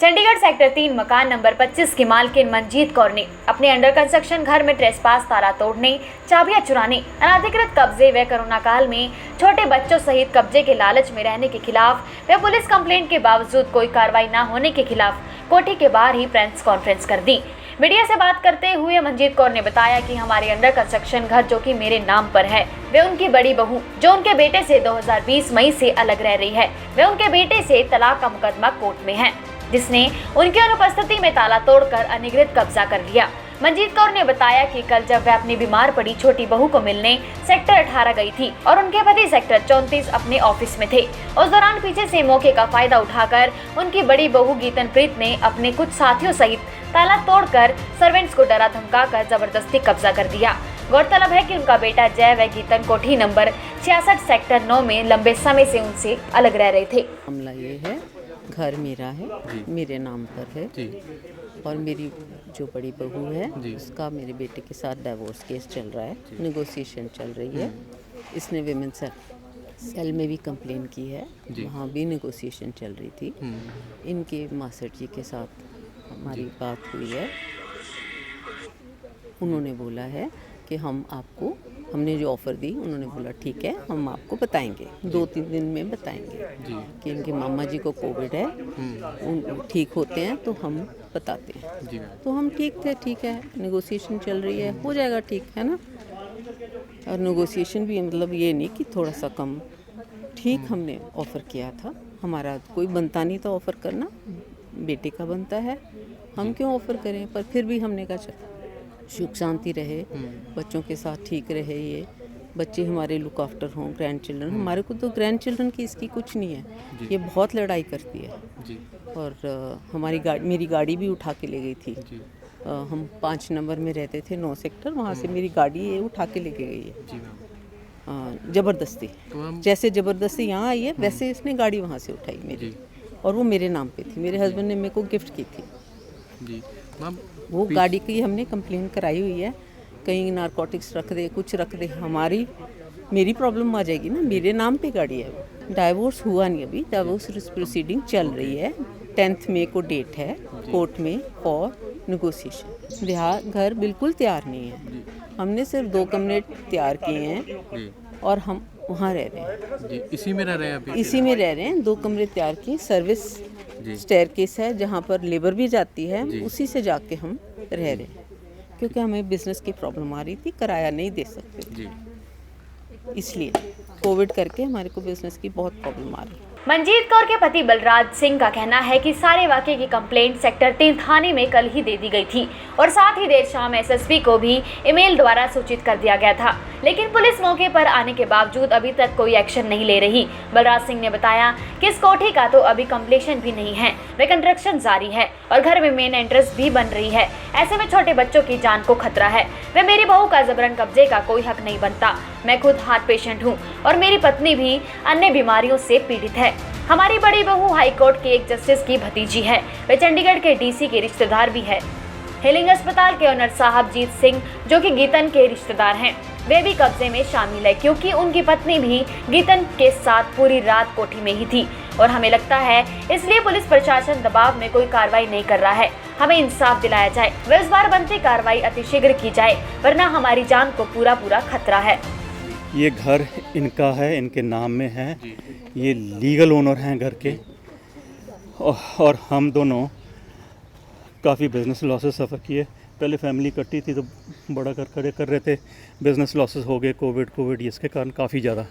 Chandigarh sector 3 मकान number 25 की मालकिन मंजीत कौर ने अपने अंडर कंस्ट्रक्शन घर में ट्रेसपास, ताला तोड़ने, चाबियां चुराने, अनाधिकृत कब्जे व कोरोना काल में छोटे बच्चों सहित कब्जे के लालच में रहने के खिलाफ व पुलिस कंप्लेंट के बावजूद कोई कार्रवाई न होने के खिलाफ कोठी के बाहर ही प्रेस कॉन्फ्रेंस कर दी। मीडिया से बात करते हुए मंजीत कौर ने बताया कि हमारे अंडर कंस्ट्रक्शन घर जो कि मेरे नाम पर है, वे उनकी बड़ी बहू जो उनके बेटे से 2020 मई से अलग रह रही है, वे उनके बेटे से तलाक का मुकदमा कोर्ट में है, जिसने उनकी अनुपस्थिति में ताला तोड़कर अनधिकृत कब्जा कर लिया। मंजीत कौर ने बताया कि कल जब वह अपनी बीमार पड़ी छोटी बहू को मिलने सेक्टर 18 गई थी और उनके पति सेक्टर 34 अपने ऑफिस में थे। उस दौरान पीछे से मौके का फायदा उठाकर उनकी बड़ी बहू गीतनप्रीत ने अपने कुछ साथियों सहित ताला तोड़कर सर्वेंट्स को डरा धमकाकर जबरदस्ती कब्जा कर दिया। गौरतलब है कि उनका बेटा जय व गीतन कोठी नंबर 66 सेक्टर 9 में लंबे समय से उनसे अलग रह रहे थे। मामला ये है, घर मेरा है, मेरे नाम पर है और मेरी जो बड़ी बहू है उसका मेरे बेटे के साथ डाइवोर्स केस चल रहा है, नेगोशिएशन चल रही है। इसने विमेन सेल में भी कंप्लेन की है, वहाँ भी नेगोशिएशन चल रही थी। इनके मास्टर जी के साथ हमारी बात हुई है, उन्होंने बोला है कि हमने जो ऑफ़र दी, उन्होंने बोला ठीक है, हम आपको बताएंगे, 2-3 दिन में बताएंगे कि इनके मामा जी को कोविड है, उन ठीक होते हैं तो हम बताते हैं। तो हम ठीक है, नेगोशिएशन चल रही है, हो जाएगा ठीक, है ना। और नेगोशिएशन भी मतलब ये नहीं कि थोड़ा सा कम, ठीक हमने ऑफ़र किया था। हमारा कोई बनता नहीं था ऑफ़र करना, बेटे का बनता है, हम क्यों ऑफ़र करें। पर फिर भी हमने कहा चल सुख शांति रहे, बच्चों के साथ ठीक रहे, ये बच्चे हमारे लुक आफ्टर हों, ग्रैंड चिल्ड्रन। हमारे को तो ग्रैंड चिल्ड्रन की इसकी कुछ नहीं है, ये बहुत लड़ाई करती है। और मेरी गाड़ी भी उठा के ले गई थी। हम 5 नंबर में रहते थे, 9 सेक्टर, वहाँ से मेरी गाड़ी ये उठा के लेके गई है ज़बरदस्ती। जैसे ज़बरदस्ती यहाँ आई है वैसे इसने गाड़ी वहाँ से उठाई मेरी, और वो मेरे नाम पे थी, मेरे हस्बैंड ने मेरे को गिफ्ट की थी। वो गाड़ी की हमने कंप्लेन कराई हुई है, कहीं नारकोटिक्स रख दे, कुछ रख दे, मेरी प्रॉब्लम आ जाएगी ना। मेरे नाम पे गाड़ी है। डाइवोर्स हुआ नहीं अभी, डाइवोर्स प्रोसीडिंग चल रही है। 10 मई को डेट है कोर्ट में फॉर नेगोशिएशन। घर बिल्कुल तैयार नहीं है, हमने सिर्फ 2 कमरे तैयार किए हैं और हम वहाँ रह रहे हैं। इसी में रह रहे हैं अभी? इसी में रह रहे हैं, 2 कमरे तैयार किए, सर्विस स्टेयरकेस है जहाँ पर लेबर भी जाती है, उसी से जाके हम रह रहे हैं, क्योंकि हमें बिजनेस की प्रॉब्लम आ रही थी, किराया नहीं दे सकते, इसलिए कोविड करके हमारे को बिजनेस की बहुत प्रॉब्लम आ रही है। मंजीत कौर के पति बलराज सिंह का कहना है कि सारे वाकये की कंप्लेंट सेक्टर 3 थाने में कल ही दे दी गई थी और साथ ही देर शाम एसएसपी को भी ईमेल द्वारा सूचित कर दिया गया था, लेकिन पुलिस मौके पर आने के बावजूद अभी तक कोई एक्शन नहीं ले रही। बलराज सिंह ने बताया कि इस कोठी का तो अभी कंप्लीशन भी नहीं है, वे कंस्ट्रक्शन जारी है और घर में मेन एंट्रेंस भी बन रही है। ऐसे में छोटे बच्चों की जान को खतरा है। वे मेरी बहू का जबरन कब्जे का कोई हक नहीं बनता। मैं खुद हार्ट पेशेंट हूँ और मेरी पत्नी भी अन्य बीमारियों से पीड़ित है। हमारी बड़ी बहू हाईकोर्ट के एक जस्टिस की भतीजी है, वे चंडीगढ़ के डीसी के रिश्तेदार भी है। हेलिंग अस्पताल के ओनर साहब जीत सिंह जो कि गीतन के रिश्तेदार हैं, वे भी कब्जे में शामिल है, क्योंकि उनकी पत्नी भी गीतन के साथ पूरी रात कोठी में ही थी और हमें लगता है इसलिए पुलिस प्रशासन दबाव में कोई कार्रवाई नहीं कर रहा है। हमें इंसाफ दिलाया जाए व इस बार बनती कार्रवाई अतिशीघ्र की जाए, वरना हमारी जान को पूरा खतरा है। ये घर इनका है, इनके नाम में है, ये लीगल ओनर हैं घर के, और हम दोनों काफ़ी बिजनेस लॉसेस सफ़र किए। पहले फैमिली इकट्ठी थी तो बड़ा कर रहे थे, बिजनेस लॉसेस हो गए, कोविड इसके कारण काफ़ी ज़्यादा,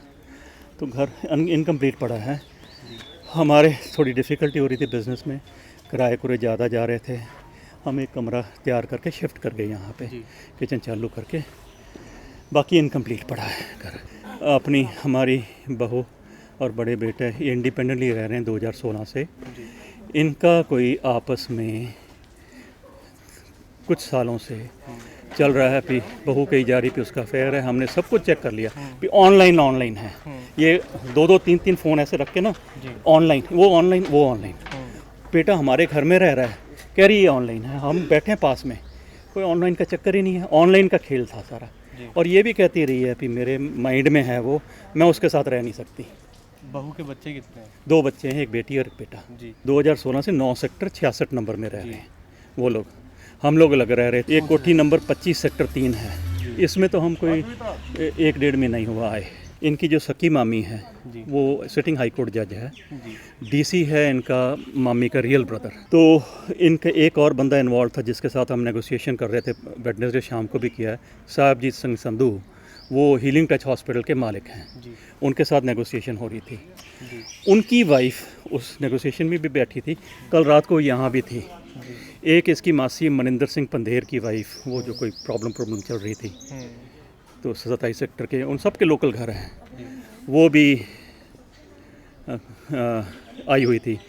तो घर इनकम्प्लीट पड़ा है। हमारे थोड़ी डिफ़िकल्टी हो रही थी बिज़नेस में, किराए ज़्यादा जा रहे थे। हम एक कमरा तैयार करके शिफ्ट कर गए यहाँ पे, किचन चालू करके, बाकी इनकम्प्लीट पड़ा है घर। हमारी बहू और बड़े बेटे ये इंडिपेंडेंटली रह रहे हैं 2016 से। इनका कोई आपस में कुछ सालों से चल रहा है, भी बहू कही जा रही, भी उसका अफेयर है। हमने सब कुछ चेक कर लिया, भी ऑनलाइन है। ये 2-2, 3-3 फ़ोन ऐसे रख के ना, ऑनलाइन, वो ऑनलाइन। बेटा हमारे घर में रह रहा है, कह रही ये ऑनलाइन है, हम बैठे हैं पास में, कोई ऑनलाइन का चक्कर ही नहीं है, ऑनलाइन का खेल था सारा। और ये भी कहती रही है कि मेरे माइंड में है वो, मैं उसके साथ रह नहीं सकती। बहू के बच्चे कितने हैं? 2 बच्चे हैं, एक बेटी और एक बेटा। जी 2016 से 9 सेक्टर 66 नंबर में रह रहे हैं वो लोग। हम लोग लग रह रहे थे। एक कोठी नंबर 25 सेक्टर 3 है। इसमें तो हम कोई 1-1.5 महीना ही हुआ आए। इनकी जो सकी मामी है जी। वो सिटिंग हाई कोर्ट जज है। जी डीसी है इनका मामी का रियल ब्रदर। तो इनका एक और बंदा इन्वॉल्व था जिसके साथ हम नेगोशिएशन कर रहे थे, वेडनेसडे शाम को भी किया है, साहबजीत सिंह संधू। वो हीलिंग टच हॉस्पिटल के मालिक हैं। जी उनके साथ नेगोशिएशन हो रही थी। जी उनकी वाइफ उस नेगोशिएशन में भी बैठी थी, कल रात को यहाँ भी थी। जी एक इसकी मासी मनिंदर सिंह पंधेर की वाइफ, वो जो कोई प्रॉब्लम चल रही थी, तो 27 सेक्टर के उन सब के लोकल घर हैं, वो भी आई हुई थी।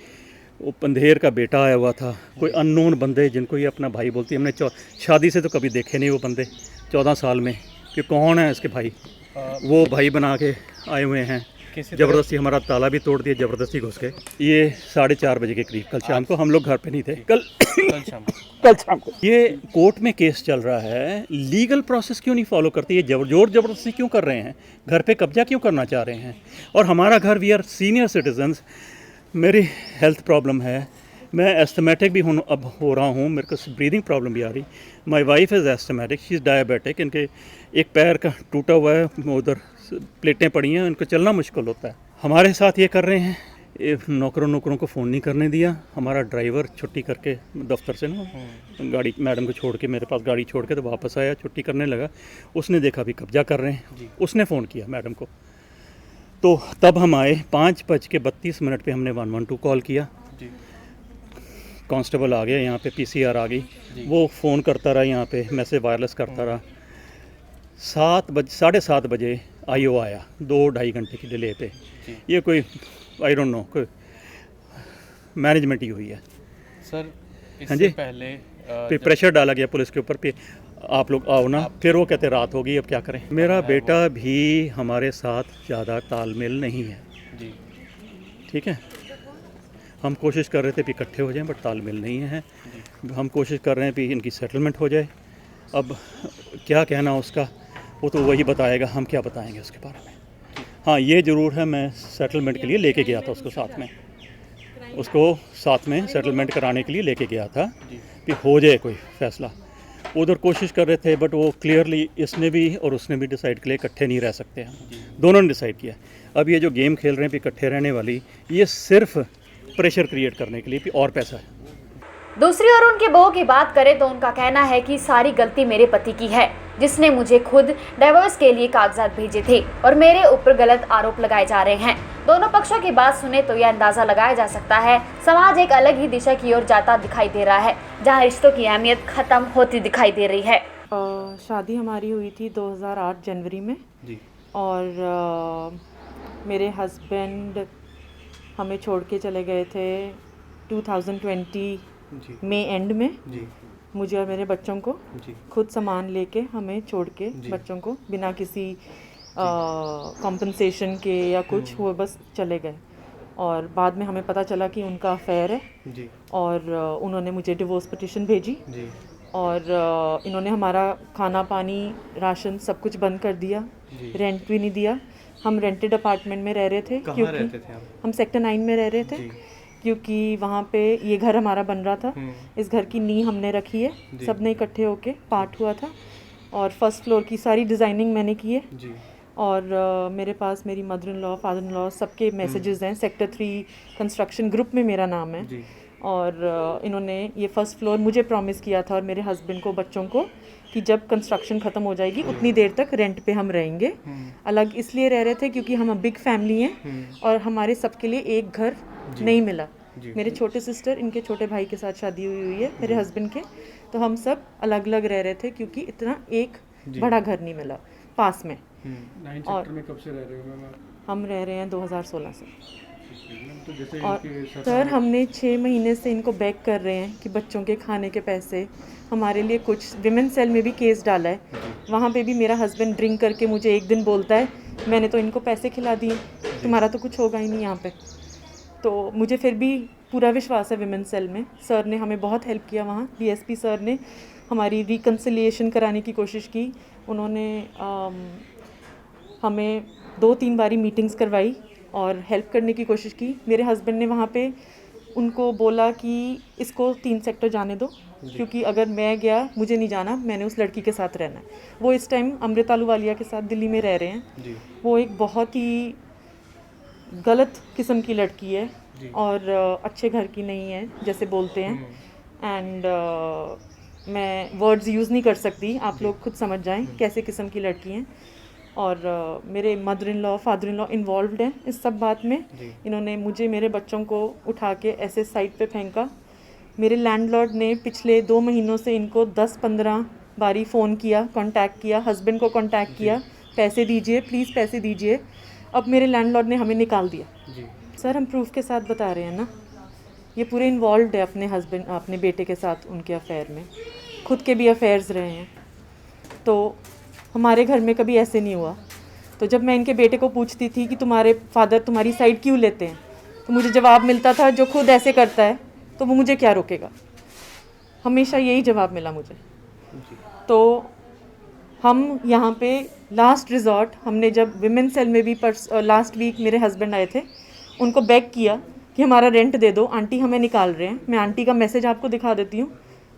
वो पंधेर का बेटा आया हुआ था, कोई अननोन बंदे जिनको ये अपना भाई बोलती है। हमने शादी से तो कभी देखे नहीं वो बंदे 14 साल में कि कौन है इसके भाई। वो भाई बना के आए हुए हैं। किसी ज़बरदस्ती हमारा ताला भी तोड़ दिया, ज़बरदस्ती घुस के। ये 4:30 बजे के करीब कल शाम को, हम लोग घर पे नहीं थे कल कल शाम को। कल शाम को। ये कोर्ट में केस चल रहा है, लीगल प्रोसेस क्यों नहीं फॉलो करती? ये जोर जबरदस्ती क्यों कर रहे हैं? घर पे कब्जा क्यों करना चाह रहे हैं? और हमारा घर, वी आर सीनियर सिटीजन्स। मेरी हेल्थ प्रॉब्लम है, मैं एस्थमेटिक भी हूँ, अब हो रहा हूँ, मेरे को ब्रीदिंग प्रॉब्लम भी आ रही। My wife is asthmatic, she is diabetic. इनके एक पैर का टूटा हुआ है, उधर प्लेटें पड़ी हैं, इनको चलना मुश्किल होता है। हमारे साथ ये कर रहे हैं। ये नौकरों को फ़ोन नहीं करने दिया। हमारा ड्राइवर छुट्टी करके दफ्तर से ना गाड़ी मैडम को छोड़ के, मेरे पास गाड़ी छोड़ के तो वापस आया, छुट्टी करने लगा। उसने देखा भी कब्जा कर रहे हैं, उसने फ़ोन किया मैडम को। तो तब हम आए, 5:32 पे हमने 112 कॉल किया। जी कांस्टेबल आ गया यहाँ पे, पीसीआर आ गई। वो फ़ोन करता रहा यहाँ पे, मैसेज वायरलेस करता रहा। 7:30 बजे आईओ आया, 2-2.5 घंटे की डिले पे। ये कोई आई डोंट नो, कोई मैनेजमेंट ही हुई है। सर हाँ जी। इससे पहले फिर प्रेशर डाला गया पुलिस के ऊपर पे, आप लोग आओ ना। फिर वो कहते रात हो गई, अब क्या करें। मेरा बेटा भी हमारे साथ ज़्यादा तालमेल नहीं है, जी ठीक है। हम कोशिश कर रहे थे कि इकट्ठे हो जाएं, बट तालमेल नहीं है। हम कोशिश कर रहे हैं कि इनकी सेटलमेंट हो जाए। अब क्या कहना उसका, वो तो वही बताएगा, हम क्या बताएंगे उसके बारे में। हाँ, ये ज़रूर है, मैं सेटलमेंट के लिए लेके गया था उसको साथ में सेटलमेंट कराने के लिए लेके गया था कि हो जाए कोई फ़ैसला। उधर कोशिश कर रहे थे, बट वो क्लियरली इसने भी और उसने भी डिसाइड किया इकट्ठे नहीं रह सकते हम। दोनों ने डिसाइड किया। अब ये जो गेम खेल रहे हैं कि इकट्ठे रहने वाली, ये सिर्फ प्रेशर क्रिएट करने के लिए भी, और पैसा है। दूसरी ओर उनकी बहू की बात करें तो उनका कहना है कि सारी गलती मेरे पति की है, जिसने मुझे खुद डिवोर्स के लिए कागजात भेजे थे और मेरे ऊपर गलत आरोप लगाए जा रहे हैं। दोनों पक्षों की बात सुने तो यह अंदाजा लगाया जा सकता है समाज एक अलग ही दिशा की ओर जाता दिखाई दे रहा है, जहां रिश्तों की अहमियत खत्म होती दिखाई दे रही है। शादी हमारी हुई थी 2008 जनवरी में जी और मेरे हस्बैंड हमें छोड़ के चले गए थे 2020 जी मई एंड में। जी मुझे और मेरे बच्चों को जी खुद सामान लेके हमें छोड़ के जी। बच्चों को बिना किसी कॉम्पनसेशन के या कुछ, वो बस चले गए। और बाद में हमें पता चला कि उनका अफेयर है जी और उन्होंने मुझे डिवोर्स पिटिशन भेजी जी और इन्होंने हमारा खाना पानी राशन सब कुछ बंद कर दिया, जी। रेंट भी नहीं दिया। हम रेंटेड अपार्टमेंट में रह रहे थे कहाँ क्योंकि रहते थे आप? हम सेक्टर 9 में रह रहे थे जी क्योंकि वहाँ पे ये घर हमारा बन रहा था। इस घर की नींव हमने रखी है, जी। सबने इकट्ठे होके पार्ट हुआ था और फर्स्ट फ्लोर की सारी डिज़ाइनिंग मैंने की है। जी और मेरे पास मेरी mother in law, father in law सबके मैसेजेस हैं। सेक्टर 3 कंस्ट्रक्शन ग्रुप में मेरा नाम है। जी और इन्होंने ये फर्स्ट फ्लोर मुझे प्रॉमिस किया था और मेरे हस्बैंड को, बच्चों को, कि जब कंस्ट्रक्शन ख़त्म हो जाएगी उतनी देर तक रेंट पे हम रहेंगे। अलग इसलिए रह रहे थे क्योंकि हम बिग फैमिली हैं और हमारे सबके लिए एक घर नहीं मिला। जी। मेरे छोटे सिस्टर, इनके छोटे भाई के साथ शादी हुई है मेरे हस्बैंड के, तो हम सब अलग अलग रह रहे थे क्योंकि इतना एक बड़ा घर नहीं मिला पास में। 9 और- सेक्टर में कब से रह रहे हो मैम आप? हम रह रहे हैं 2016 से। तो जैसे और इनके सर हमने 6 महीने से इनको बैक कर रहे हैं कि बच्चों के खाने के पैसे हमारे लिए कुछ। विमेन सेल में भी केस डाला है, वहाँ पे भी मेरा हस्बैंड ड्रिंक करके मुझे एक दिन बोलता है, मैंने तो इनको पैसे खिला दिए, तुम्हारा तो कुछ होगा ही नहीं यहाँ पे। तो मुझे फिर भी पूरा विश्वास है विमेन सेल में। सर ने हमें बहुत हेल्प किया वहाँ, डीएसपी सर ने हमारी रिकन्सिलिएशन कराने की कोशिश की। उन्होंने हमें 2-3 बारी मीटिंग्स करवाई और हेल्प करने की कोशिश की। मेरे हस्बैंड ने वहाँ पे उनको बोला कि इसको 3 सेक्टर जाने दो, क्योंकि अगर मैं गया, मुझे नहीं जाना, मैंने उस लड़की के साथ रहना है। वो इस टाइम अमृता अहलूवालिया के साथ दिल्ली में रह रहे हैं। वो एक बहुत ही गलत किस्म की लड़की है और अच्छे घर की नहीं है जैसे बोलते हैं। एंड मैं वर्ड्स यूज़ नहीं कर सकती, आप लोग खुद समझ जाएं कैसे किस्म की लड़की हैं। और मेरे mother in law, father in law involved हैं इस सब बात में। इन्होंने मुझे, मेरे बच्चों को उठा के ऐसे साइड पे फेंका। मेरे लैंडलॉर्ड ने पिछले 2 महीनों से इनको 10-15 बारी फ़ोन किया, कांटेक्ट किया, हस्बैंड को कांटेक्ट किया, पैसे दीजिए प्लीज़, पैसे दीजिए। अब मेरे लैंडलॉर्ड ने हमें निकाल दिया। सर हम प्रूफ के साथ बता रहे हैं ना, ये पूरे इन्वॉल्व्ड है अपने हस्बैंड, अपने बेटे के साथ उनके अफेयर में, खुद के भी अफेयर्स रहे हैं। तो हमारे घर में कभी ऐसे नहीं हुआ। तो जब मैं इनके बेटे को पूछती थी कि तुम्हारे फादर तुम्हारी साइड क्यों लेते हैं, तो मुझे जवाब मिलता था जो खुद ऐसे करता है तो वो मुझे क्या रोकेगा। हमेशा यही जवाब मिला मुझे। तो हम यहाँ पे लास्ट रिजॉर्ट, हमने जब विमेन सेल में भी लास्ट वीक मेरे हस्बैंड आए थे, उनको बेग किया कि हमारा रेंट दे दो, आंटी हमें निकाल रहे हैं। मैं आंटी का मैसेज आपको दिखा देती हूँ।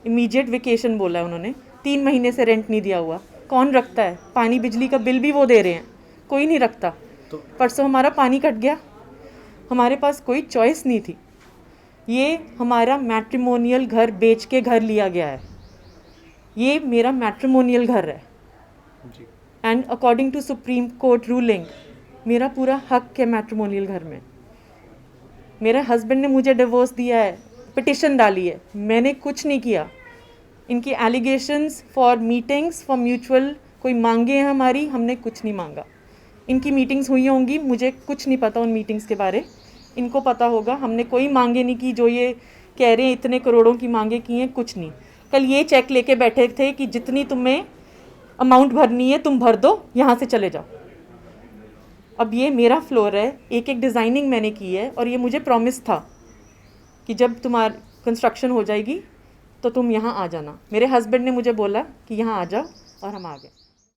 इमीडिएट वेकेशन बोला है उन्होंने। 3 महीने से रेंट नहीं दिया हुआ। कौन रखता है? पानी बिजली का बिल भी वो दे रहे हैं, कोई नहीं रखता। परसों हमारा पानी कट गया, हमारे पास कोई चॉइस नहीं थी। ये हमारा मैट्रिमोनियल घर बेच के घर लिया गया है। ये मेरा मैट्रिमोनियल घर है and according to supreme court ruling मेरा पूरा हक है मैट्रिमोनियल घर में। मेरे हस्बैंड ने मुझे डिवोर्स दिया है, पिटिशन डाली है, मैंने कुछ नहीं किया। इनकी allegations for meetings, for mutual कोई मांगे हैं हमारी, हमने कुछ नहीं मांगा। इनकी मीटिंग्स हुई होंगी, मुझे कुछ नहीं पता उन मीटिंग्स के बारे, इनको पता होगा। हमने कोई मांगे नहीं की जो ये कह रहे हैं इतने करोड़ों की मांगे की हैं, कुछ नहीं। कल ये चेक लेके बैठे थे कि जितनी तुम्हें अमाउंट भरनी है तुम भर दो, यहाँ से चले जाओ। अब ये मेरा फ्लोर है, एक एक डिज़ाइनिंग मैंने की है और ये मुझे प्रॉमिस था कि जब तुम्हारी कंस्ट्रक्शन हो जाएगी तो तुम यहाँ आ जाना। मेरे हस्बैंड ने मुझे बोला कि यहाँ आ जाओ और हम आ गए।